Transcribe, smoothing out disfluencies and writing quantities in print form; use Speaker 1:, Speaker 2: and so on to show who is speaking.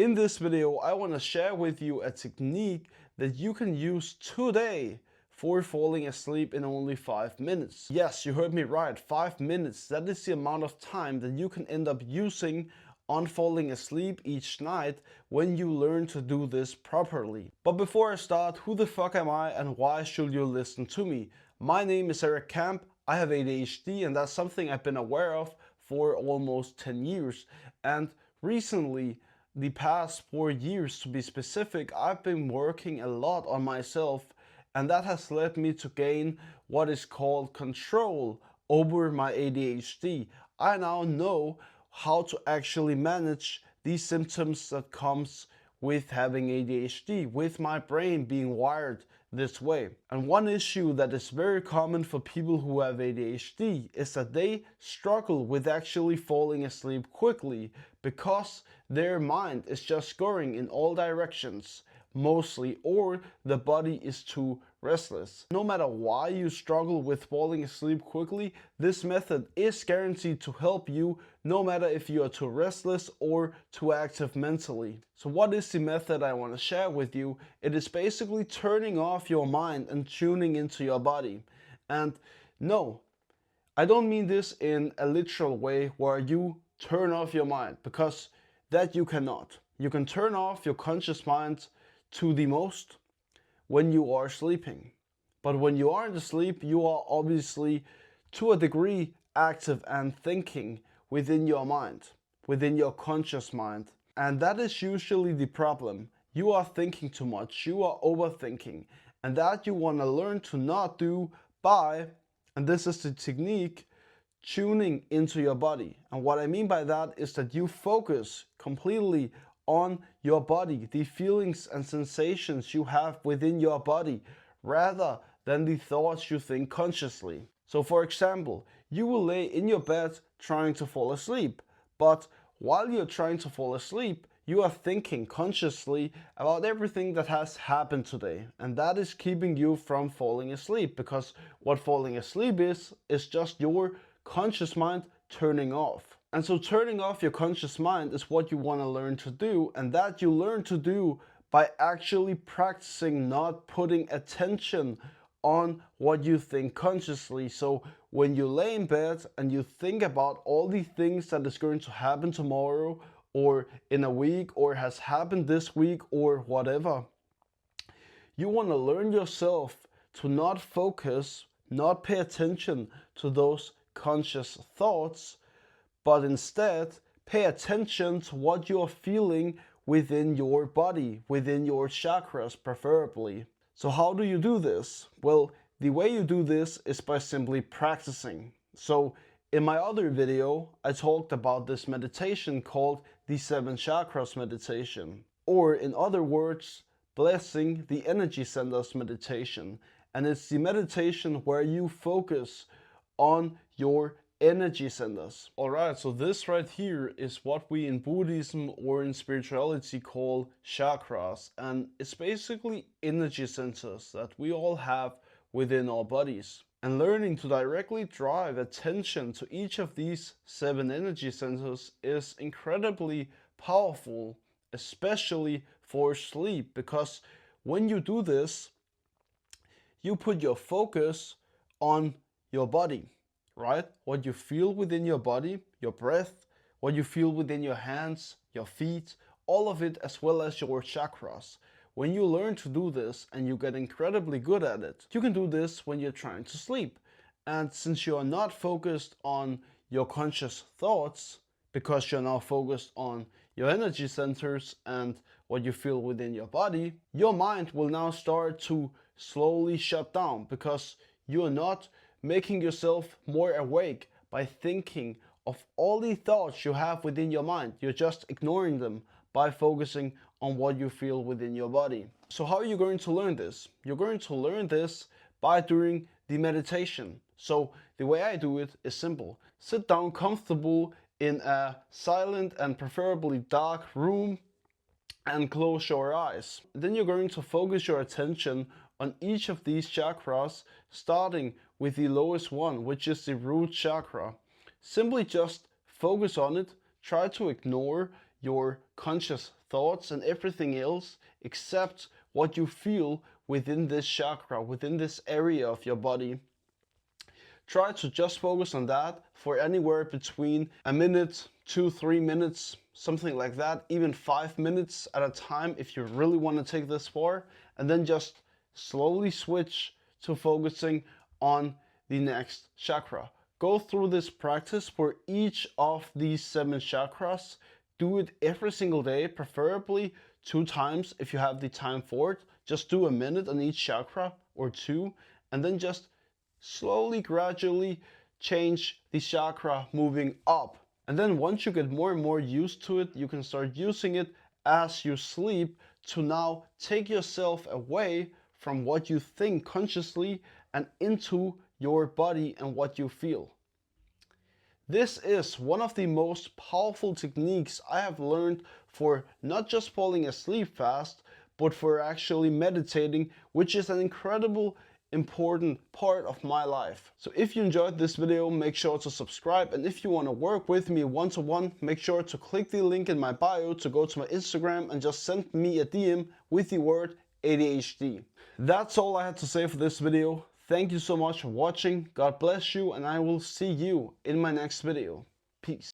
Speaker 1: In this video, I want to share with you a technique that you can use today for falling asleep in only 5 minutes. Yes, you heard me right, 5 minutes. That is the amount of time that you can end up using on falling asleep each night when you learn to do this properly. But before I start, who the fuck am I and why should you listen to me? My name is Eric Camp. I have ADHD, and that's something I've been aware of for almost 10 years. And recently, the past 4 years to be specific, I've been working a lot on myself, and that has led me to gain what is called control over my ADHD. I now know how to actually manage these symptoms that comes with having ADHD, with my brain being wired this way. And one issue that is very common for people who have ADHD is that they struggle with actually falling asleep quickly because their mind is just going in all directions mostly, or the body is too restless. No matter why you struggle with falling asleep quickly, this method is guaranteed to help you no matter if you are too restless or too active mentally. So what is the method I want to share with you? It is basically turning off your mind and tuning into your body. And no, I don't mean this in a literal way where you turn off your mind, because that you cannot. You can turn off your conscious mind to the most when you are sleeping. But when you aren't asleep, you are obviously to a degree active and thinking within your mind, within your conscious mind. And that is usually the problem. You are thinking too much, you are overthinking, and that you want to learn to not do by, and this is the technique, tuning into your body. And what I mean by that is that you focus completely on your body, the feelings and sensations you have within your body, rather than the thoughts you think consciously. So for example, you will lay in your bed trying to fall asleep, but while you're trying to fall asleep, you are thinking consciously about everything that has happened today, and that is keeping you from falling asleep, because what falling asleep is just your conscious mind turning off. And so turning off your conscious mind is what you want to learn to do, and that you learn to do by actually practicing not putting attention on what you think consciously. So when you lay in bed and you think about all the things that is going to happen tomorrow or in a week or has happened this week or whatever, you want to learn yourself to not focus, not pay attention to those conscious thoughts, but instead pay attention to what you're feeling within your body, within your chakras preferably. So how do you do this? Well, the way you do this is by simply practicing. So in my other video, I talked about this meditation called the 7 chakras meditation, or in other words, blessing the energy centers meditation. And it's the meditation where you focus on your energy centers. Alright, so this right here is what we in Buddhism or in spirituality call chakras, and it's basically energy centers that we all have within our bodies. And learning to directly drive attention to each of these 7 energy centers is incredibly powerful, especially for sleep, because when you do this, you put your focus on your body, right? What you feel within your body, your breath, what you feel within your hands, your feet, all of it, as well as your chakras. When you learn to do this and you get incredibly good at it, you can do this when you're trying to sleep. And since you are not focused on your conscious thoughts, because you're now focused on your energy centers and what you feel within your body, your mind will now start to slowly shut down, because you are not making yourself more awake by thinking of all the thoughts you have within your mind. You're just ignoring them by focusing on what you feel within your body. So how are you going to learn this? You're going to learn this by doing the meditation. So the way I do it is simple. Sit down comfortable in a silent and preferably dark room and close your eyes. Then you're going to focus your attention on each of these chakras, starting with the lowest one, which is the root chakra. Simply just focus on it, try to ignore your conscious thoughts and everything else except what you feel within this chakra, within this area of your body. Try to just focus on that for anywhere between a minute, 2-3 minutes, something like that, even 5 minutes at a time if you really want to take this far, and then just slowly switch to focusing on the next chakra. Go through this practice for each of these 7 chakras. Do it every single day, preferably 2 times if you have the time for it. Just do a minute on each chakra or 2, and then just slowly, gradually change the chakra moving up. And then once you get more and more used to it, you can start using it as you sleep to now take yourself away from what you think consciously and into your body and what you feel. This is one of the most powerful techniques I have learned for not just falling asleep fast, but for actually meditating, which is an incredible important part of my life. So if you enjoyed this video, make sure to subscribe, and if you want to work with me one-to-one, make sure to click the link in my bio to go to my Instagram and just send me a DM with the word ADHD. That's all I had to say for this video. Thank you so much for watching. God bless you, and I will see you in my next video. Peace.